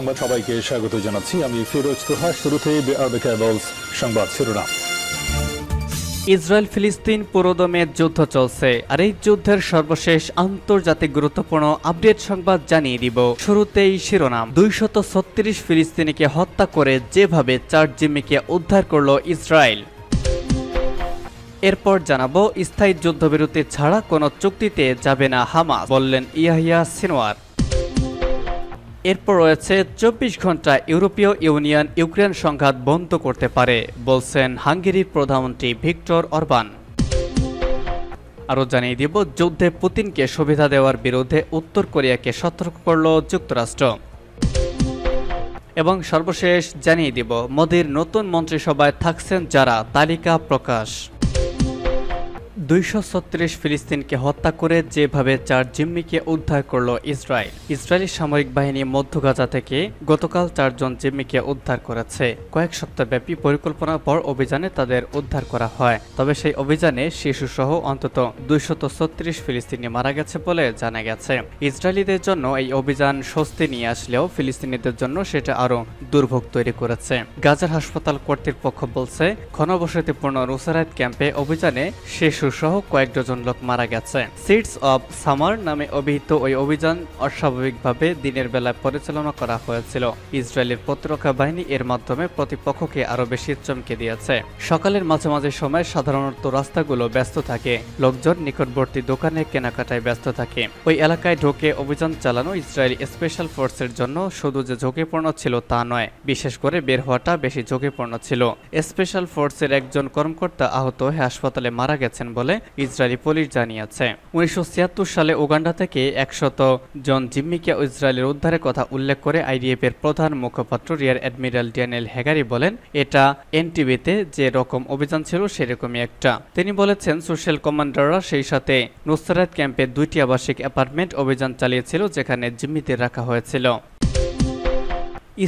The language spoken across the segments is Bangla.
সংবাদ সবাইকে স্বাগত জানাচ্ছি। আমি ফিরোজ তোহা। শুরুতেই আরবে কেবলস সংবাদ শিরোনাম। ইসরায়েল ফিলিস্তিন পুরোদমে যুদ্ধ চলছে, আর এই যুদ্ধের সর্বশেষ আন্তর্জাতিক গুরুত্বপূর্ণ আপডেট সংবাদ জানিয়ে দিব। শুরুতেই শিরোনাম। 236 ফিলিস্তিনিকে হত্যা করে যেভাবে 4 জিম্মিকে উদ্ধার করল ইসরায়েল। এরপর জানাবো, স্থায়ী যুদ্ধবিরতি ছাড়া কোনো চুক্তিতে যাবে না হামাস, বললেন ইয়াহিয়া সিনওয়ার। এরপর রয়েছে 24 ঘন্টা ইউরোপীয় ইউনিয়ন ইউক্রেন সংঘাত বন্ধ করতে পারে, বলছেন হাঙ্গেরির প্রধানমন্ত্রী ভিক্টর অরবান। আরও জানিয়ে দিব, যুদ্ধে পুতিনকে সুবিধা দেওয়ার বিরুদ্ধে উত্তর কোরিয়াকে সতর্ক করল যুক্তরাষ্ট্র। এবং সর্বশেষ জানিয়ে দিব, মোদির নতুন মন্ত্রিসভায় থাকছেন যারা, তালিকা প্রকাশ। 236 ফিলিস্তিনকে হত্যা করে যেভাবে 4 জিম্মিকে উদ্ধার করল ইসরায়েল। ইসরায়েলি সামরিক বাহিনী মধ্য গাজা থেকে গতকাল 4 জন জিম্মিকে উদ্ধার করেছে। কয়েক সপ্তাহব্যাপী পরিকল্পনার পর অভিযানে তাদের উদ্ধার করা হয়। তবে সেই অভিযানে শিশুসহ অন্তত 236 ফিলিস্তিনি মারা গেছে বলে জানা গেছে। ইসরায়েলিদের জন্য এই অভিযান স্বস্তি নিয়ে আসলেও ফিলিস্তিনিদের জন্য সেটা আরও দুর্ভোগ তৈরি করেছে। গাজার হাসপাতাল কর্তৃপক্ষ বলছে, ঘনবসতিপূর্ণ নুসরাত ক্যাম্পে অভিযানে শিশু সহ কয়েক ডজন লোক মারা গেছে। সিডস অব সামার নামে অভিহিত ওই অভিযান অস্বাভাবিকভাবে দিনের বেলায় পরিচালনা করা হয়েছিল। ইসরায়েলের প্রতিরক্ষা বাহিনী এর মাধ্যমে প্রতিপক্ষকে আরো বেশি চমকে দিয়েছে। সকালের মাঝামাঝি সময় সাধারণত রাস্তাগুলো ব্যস্ত থাকে, লোকজন নিকটবর্তী দোকানে কেনাকাটায় ব্যস্ত থাকে। ওই এলাকায় ঢোকে অভিযান চালানো ইসরায়েলি স্পেশাল ফোর্সের জন্য শুধু যে ঝুঁকিপূর্ণ ছিল তা নয়, বিশেষ করে বের হওয়াটা বেশি ঝুঁকিপূর্ণ ছিল। স্পেশাল ফোর্সের একজন কর্মকর্তা আহত হয়ে হাসপাতালে মারা গেছেন বলে ইসরায়েলি পুলিশ জানিয়েছে। 1976 সালে উগান্ডা থেকে 100 জন জিম্মিকে ইসরায়েলের উদ্ধারের কথা উল্লেখ করে আইডিএফ এর প্রধান মুখপাত্র রিয়ার অ্যাডমিরাল ড্যানিয়েল হ্যাগারি বলেন, এটা এনটিভিতে যে রকম অভিযান ছিল সেরকমই একটা। তিনি বলেছেন, সোশ্যাল কমান্ডাররা সেই সাথে নুসরাত ক্যাম্পে 2টি আবাসিক অ্যাপার্টমেন্ট অভিযান চালিয়েছিল, যেখানে জিম্মিদের রাখা হয়েছিল।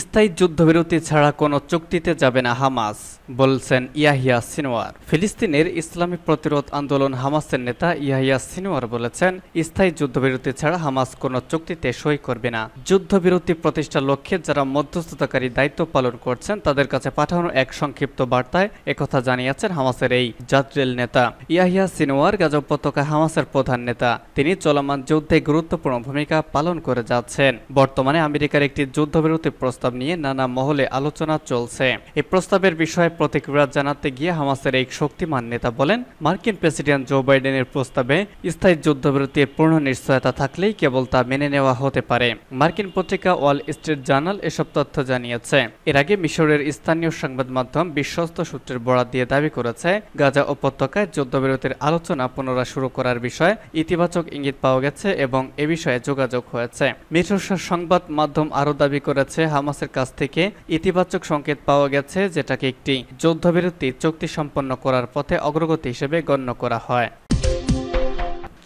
স্থায়ী যুদ্ধবিরতি ছাড়া কোনো চুক্তিতে যাবে না হামাস, বলছেন ইয়াহিয়া সিনওয়ার। ফিলিস্তিনের ইসলামী প্রতিরোধ আন্দোলন হামাসের নেতা ইয়াহিয়া সিনওয়ার বলেছেন, স্থায়ী যুদ্ধবিরতি ছাড়া হামাস কোনো চুক্তিতে সই করবে না। যুদ্ধবিরতি প্রতিষ্ঠার লক্ষ্যে যারা মধ্যস্থতাকারী দায়িত্ব পালন করছেন তাদের কাছে পাঠানো এক সংক্ষিপ্ত বার্তায় একথা জানিয়েছেন হামাসের এই জাদ্রেল নেতা। ইয়াহিয়া সিনওয়ার গাজা উপত্যকায় হামাসের প্রধান নেতা। তিনি চলমান যুদ্ধে গুরুত্বপূর্ণ ভূমিকা পালন করে যাচ্ছেন। বর্তমানে আমেরিকার একটি যুদ্ধবিরতি প্রস্তাব নিয়ে নানা মহলে আলোচনা চলছে। এই প্রস্তাবের বিষয়ে প্রতিক্রিয়া জানাতে গিয়ে হামাসের এক শক্তিমান নেতা বলেন, মার্কিন প্রেসিডেন্ট জো বাইডেনের প্রস্তাবে স্থায়ী যুদ্ধবিরতির পূর্ণ নিশ্চয়তা থাকলেই কেবল তা মেনে নেওয়া হতে পারে। মার্কিন পত্রিকা ওয়াল স্ট্রিট জার্নাল এসব তথ্য জানিয়েছে। এর আগে মিশরের স্থানীয় সংবাদ মাধ্যম বিশ্বস্ত সূত্রের বরাত দিয়ে দাবি করেছে, গাজা উপত্যকায় যুদ্ধবিরতির আলোচনা পুনরায় শুরু করার বিষয়ে ইতিবাচক ইঙ্গিত পাওয়া গেছে এবং এ বিষয়ে যোগাযোগ হয়েছে। মিশর সংবাদ মাধ্যম আরও দাবি করেছে, হামাসের কাছ থেকে ইতিবাচক সংকেত পাওয়া গেছে, যেটাকে একটি যুদ্ধবিরতি চুক্তি সম্পন্ন করার পথে অগ্রগতি হিসেবে গণ্য করা হয়।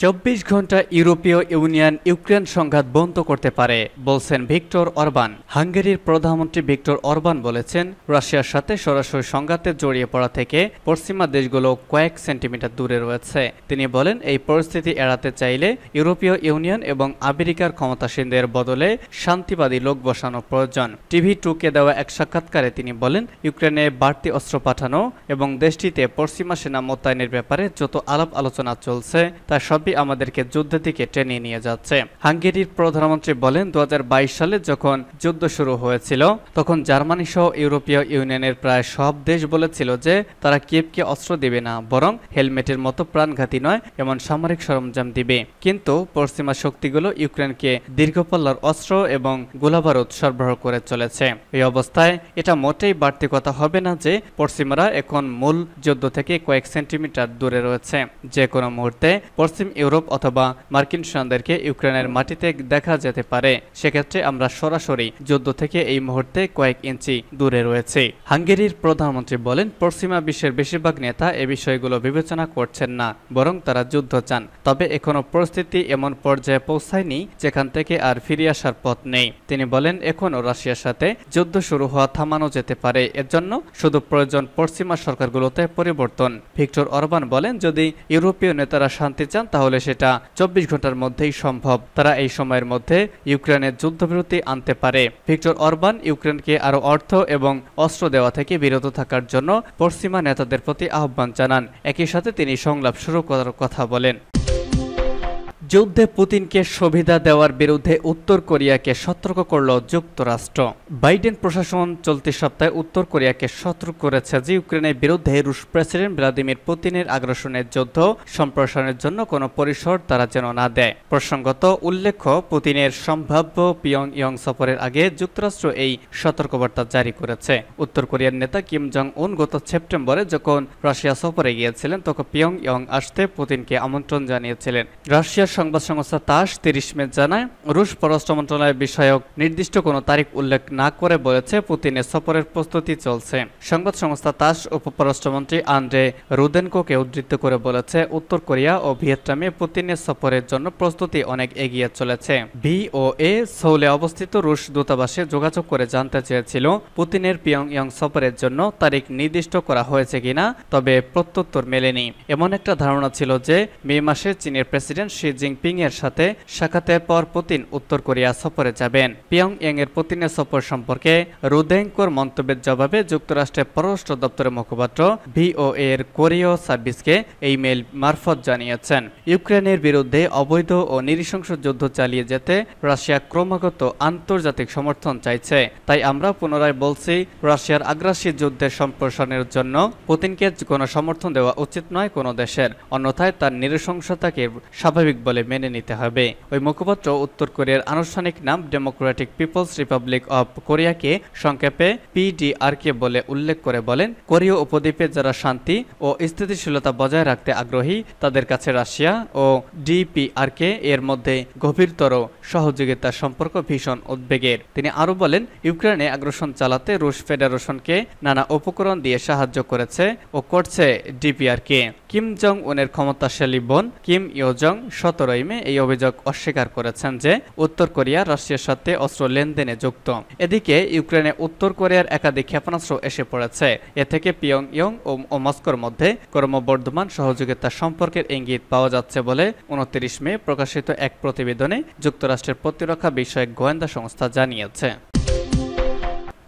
24 ঘন্টা ইউরোপীয় ইউনিয়ন ইউক্রেন সংঘাত বন্ধ করতে পারে, বলছেন ভিক্টর অরবান। হাঙ্গেরির প্রধানমন্ত্রী ভিক্টর অরবান বলেছেন, রাশিয়ার সাথে সরাসরি সংঘাতে জড়িয়ে পড়া থেকে পশ্চিমা দেশগুলো কয়েক সেন্টিমিটার দূরে রয়েছে। তিনি বলেন, এই পরিস্থিতি এড়াতে চাইলে ইউরোপীয় ইউনিয়ন এবং আমেরিকার ক্ষমতাসীনদের বদলে শান্তিবাদী লোক বসানো প্রয়োজন। TV2-কে দেওয়া এক সাক্ষাৎকারে তিনি বলেন, ইউক্রেনে বাড়তি অস্ত্র পাঠানো এবং দেশটিতে পশ্চিমা সেনা মোতায়েনের ব্যাপারে যত আলাপ আলোচনা চলছে তা সব আমাদেরকে যুদ্ধের দিকে টেনে নিয়ে যাচ্ছে। হাঙ্গেরির প্রধানমন্ত্রী বলেন, 2022 সালে যখন যুদ্ধ শুরু হয়েছিল তখন জার্মানি সহ ইউরোপীয় ইউনিয়নের প্রায় সব দেশ বলেছিল যে তারা কিয়েভকে অস্ত্র দিবে না, বরং হেলমেটের মতো প্রাণঘাতী নয় এমন সামরিক সরঞ্জাম দিবে। কিন্তু পশ্চিমা শক্তিগুলো ইউক্রেনকে দীর্ঘপাল্লার অস্ত্র এবং গোলাবারুদ সরবরাহ করে চলেছে। এই অবস্থায় এটা মোটেই বাড়তি কথা হবে না যে পশ্চিমারা এখন মূল যুদ্ধ থেকে কয়েক সেন্টিমিটার দূরে রয়েছে। যে কোনো মুহূর্তে পশ্চিম ইউরোপ অথবা মার্কিন সেনাদেরকে ইউক্রেনের মাটিতে দেখা যেতে পারে। সেক্ষেত্রে আমরা সরাসরি যুদ্ধ থেকে এই মুহূর্তে কয়েক ইঞ্চি দূরে রয়েছে। হাঙ্গেরির প্রধানমন্ত্রী বলেন, পশ্চিমা বিশ্বের বেশিরভাগ নেতা এ বিষয়গুলো বিবেচনা করছেন না, বরং তারা যুদ্ধ চান। তবে এখনো পরিস্থিতি এমন পর্যায়ে পৌঁছায়নি যেখান থেকে আর ফিরে আসার পথ নেই। তিনি বলেন, এখনও রাশিয়ার সাথে যুদ্ধ শুরু হওয়া থামানো যেতে পারে, এর জন্য শুধু প্রয়োজন পশ্চিমা সরকারগুলোতে পরিবর্তন। ভিক্টর অরবান বলেন, যদি ইউরোপীয় নেতারা শান্তি চান তাহলে তাহলে সেটা 24 ঘন্টার মধ্যেই সম্ভব। তারা এই সময়ের মধ্যে ইউক্রেনের যুদ্ধবিরতি আনতে পারে। ভিক্টর অরবান ইউক্রেনকে আরও অর্থ এবং অস্ত্র দেওয়া থেকে বিরত থাকার জন্য পশ্চিমা নেতাদের প্রতি আহ্বান জানান। একই সাথে তিনি সংলাপ শুরু করার কথা বলেন। যুদ্ধে পুতিনকে সুবিধা দেওয়ার বিরুদ্ধে উত্তর কোরিয়াকে সতর্ক করল যুক্তরাষ্ট্র। বাইডেন প্রশাসন চলতি সপ্তাহে উত্তর কোরিয়াকে সতর্ক করেছে যে ইউক্রেনের বিরুদ্ধে রুশ প্রেসিডেন্ট ভ্লাদিমির পুতিনের আগ্রাসনের যুদ্ধ সম্প্রসারণের জন্য কোনো পরিসর তারা যেন না দেয়। প্রসঙ্গত উল্লেখ্য, পুতিনের সম্ভাব্য পিয়ংইয়ং সফরের আগে যুক্তরাষ্ট্র এই সতর্কবার্তা জারি করেছে। উত্তর কোরিয়ার নেতা কিম জং উন গত সেপ্টেম্বরে যখন রাশিয়া সফরে গিয়েছিলেন তখন পিয়ংইয়ং আসতে পুতিনকে আমন্ত্রণ জানিয়েছিলেন। রাশিয়ার সংবাদ সংস্থা তাস 30 মে জানায়, রুশ পররাষ্ট্র মন্ত্রণালয় বিষয়ক নির্দিষ্ট কোনো তারিখ উল্লেখ না করে বলেছে পুতিনের সফরের প্রস্তুতি চলছে। সংবাদ সংস্থা তাস উপপররাষ্ট্রমন্ত্রী আন্দ্রে রুদেনকোকে উদ্ধৃত করে বলেছে, উত্তর কোরিয়া ও ভিয়েতনামে পুতিনের সফরের জন্য প্রস্তুতি অনেক এগিয়ে চলেছে। ভিওএ সৌলে অবস্থিত রুশ দূতাবাসে যোগাযোগ করে জানতে চেয়েছিল পুতিনের পিয়ংইয়ং সফরের জন্য তারিখ নির্দিষ্ট করা হয়েছে কিনা, তবে প্রত্যুত্তর মেলেনি। এমন একটা ধারণা ছিল যে মে মাসে চীনের প্রেসিডেন্ট শি জিনপিং এর সাথে সাক্ষাতের পর পুতিন উত্তর কোরিয়া সফরে যাবেন। পিয়ংইয়ং এর পুতিনের সফর সম্পর্কে রুদেনকোর মন্তব্যের জবাবে যুক্তরাষ্ট্রের পররাষ্ট্র দপ্তরের মুখপাত্র ভিওএ এর কোরীয় সার্ভিসকে এই মেইল মারফত জানিয়েছেন, ইউক্রেনের বিরুদ্ধে অবৈধ ও নৃশংস যুদ্ধ চালিয়ে যেতে রাশিয়া ক্রমাগত আন্তর্জাতিক সমর্থন চাইছে। তাই আমরা পুনরায় বলছি, রাশিয়ার আগ্রাসী যুদ্ধের সম্প্রসারণের জন্য পুতিনকে কোনো সমর্থন দেওয়া উচিত নয় কোনো দেশের, অন্যথায় তার নৃশংসতাকে স্বাভাবিক বলে মেনে নিতে হবে। ওই মুখপাত্র উত্তর কোরিয়ার আনুষ্ঠানিক নাম ডেমোক্রেটিক পিপলস রিপাবলিক অব কোরিয়াকে সংক্ষেপে পিডিআরকে বলে উল্লেখ করে বলেন, কোরীয় উপদ্বীপে যারা শান্তি ও স্থিতিশীলতা বজায় রাখতে আগ্রহী তাদের কাছে রাশিয়া ও ডিপিআরকে এর মধ্যে গভীরতর সহযোগিতার সম্পর্ক ভীষণ উদ্বেগের। তিনি আরও বলেন, ইউক্রেনে আগ্রাসন চালাতে রুশ ফেডারেশনকে নানা উপকরণ দিয়ে সাহায্য করেছে ও করছে ডিপিআরকে। কিম জং উনের ক্ষমতাশালী বোন কিম ইয়ো জং 17 মে এই অভিযোগ অস্বীকার করেছেন যে উত্তর কোরিয়া রাশিয়ার সাথে অস্ত্র লেনদেনে যুক্ত। এদিকে ইউক্রেনে উত্তর কোরিয়ার একাধিক ক্ষেপণাস্ত্র এসে পড়েছে। এ থেকে পিয়ংইয়ং ও মস্কোর মধ্যে ক্রমবর্ধমান সহযোগিতা সম্পর্কের ইঙ্গিত পাওয়া যাচ্ছে বলে 29 মে প্রকাশিত এক প্রতিবেদনে যুক্তরাষ্ট্রের প্রতিরক্ষা বিষয়ক গোয়েন্দা সংস্থা জানিয়েছে।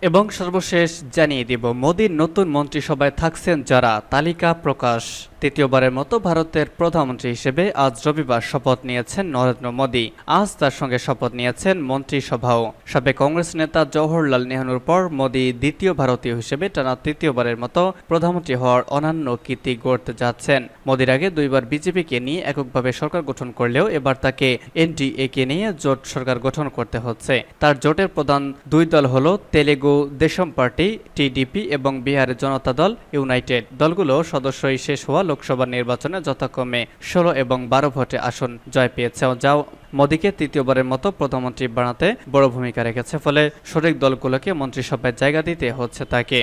এবং সর্বশেষ জানিয়ে দিব, মোদির নতুন মন্ত্রিসভায় থাকছেন যারা, তালিকা প্রকাশ। তৃতীয়বারের মতো ভারতের প্রধানমন্ত্রী হিসেবে আজ রবিবার শপথ নিয়েছেন নরেন্দ্র মোদী। আজ তার সঙ্গে শপথ নিয়েছেন মন্ত্রিসভাও। সাবেক কংগ্রেস নেতা জওহরলাল নেহরুর পর মোদী দ্বিতীয় ভারতীয় হিসেবে টানা তৃতীয়বারের মতো প্রধানমন্ত্রী হওয়ার অনন্য কীর্তি গড়তে যাচ্ছেন। মোদীর আগে দুইবার বিজেপিকে নিয়ে এককভাবে সরকার গঠন করলেও এবার তাকে এনডিএ-কে নিয়ে জোট সরকার গঠন করতে হচ্ছে। তার জোটের প্রধান দুই দল হল তেলেগু দেশম পার্টি টিডিপি এবং বিহারের জনতা দল ইউনাইটেড। দলগুলো সদস্যই শেষ হওয়া লোকসভা নির্বাচনে যথাক্রমে 16 এবং 12 ভোটে আসন জয় পেয়েছে, যা মোদীকে তৃতীয়বারের মতো প্রধানমন্ত্রী বানাতে বড় ভূমিকা রেখেছে। ফলে শরিক দলগুলোকে মন্ত্রিসভায় জায়গা দিতে হচ্ছে তাকে।